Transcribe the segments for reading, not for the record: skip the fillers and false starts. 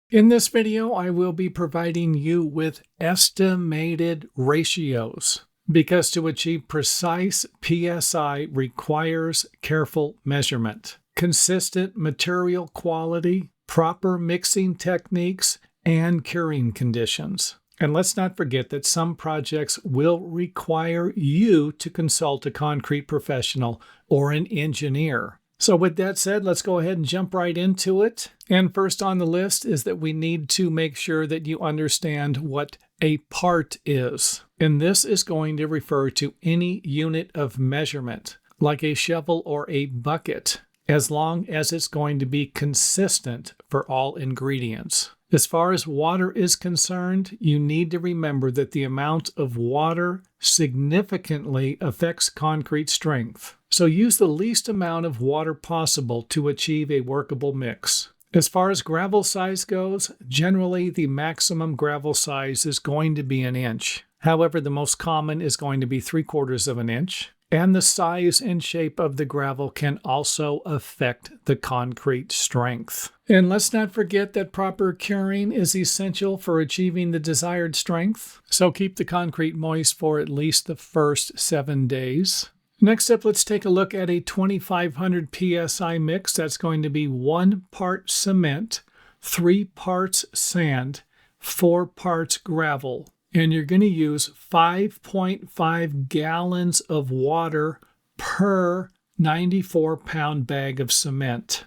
In this video, I will be providing you with estimated ratios because to achieve precise PSI requires careful measurement, consistent material quality, proper mixing techniques, and curing conditions. And let's not forget that some projects will require you to consult a concrete professional or an engineer. So with that said, let's go ahead and jump right into it. And first on the list is that we need to make sure that you understand what a part is. And this is going to refer to any unit of measurement, like a shovel or a bucket, as long as it's going to be consistent for all ingredients. As far as water is concerned, you need to remember that the amount of water significantly affects concrete strength. So use the least amount of water possible to achieve a workable mix. As far as gravel size goes, generally the maximum gravel size is going to be 1 inch. However, the most common is going to be 3/4 of an inch. And the size and shape of the gravel can also affect the concrete strength. And let's not forget that proper curing is essential for achieving the desired strength. So keep the concrete moist for at least the first 7 days. Next up, let's take a look at a 2500 PSI mix. That's going to be 1 part cement, 3 parts sand, 4 parts gravel. And you're going to use 5.5 gallons of water per 94-pound bag of cement.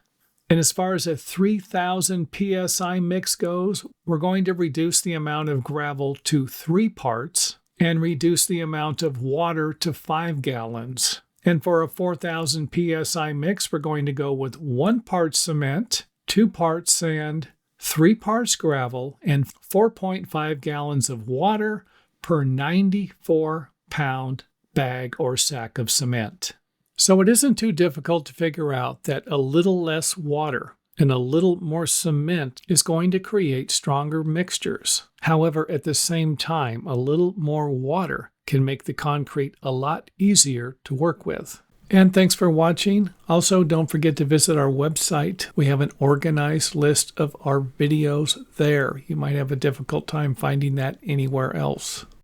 And as far as a 3000 PSI mix goes, we're going to reduce the amount of gravel to 3 parts and reduce the amount of water to 5 gallons. And for a 4000 PSI mix, we're going to go with 1 part cement, 2 parts sand, 3 parts gravel, and 4.5 gallons of water per 94-pound bag or sack of cement. So it isn't too difficult to figure out that a little less water and a little more cement is going to create stronger mixtures. However, at the same time, a little more water can make the concrete a lot easier to work with. And thanks for watching. Also, don't forget to visit our website. We have an organized list of our videos there. You might have a difficult time finding that anywhere else.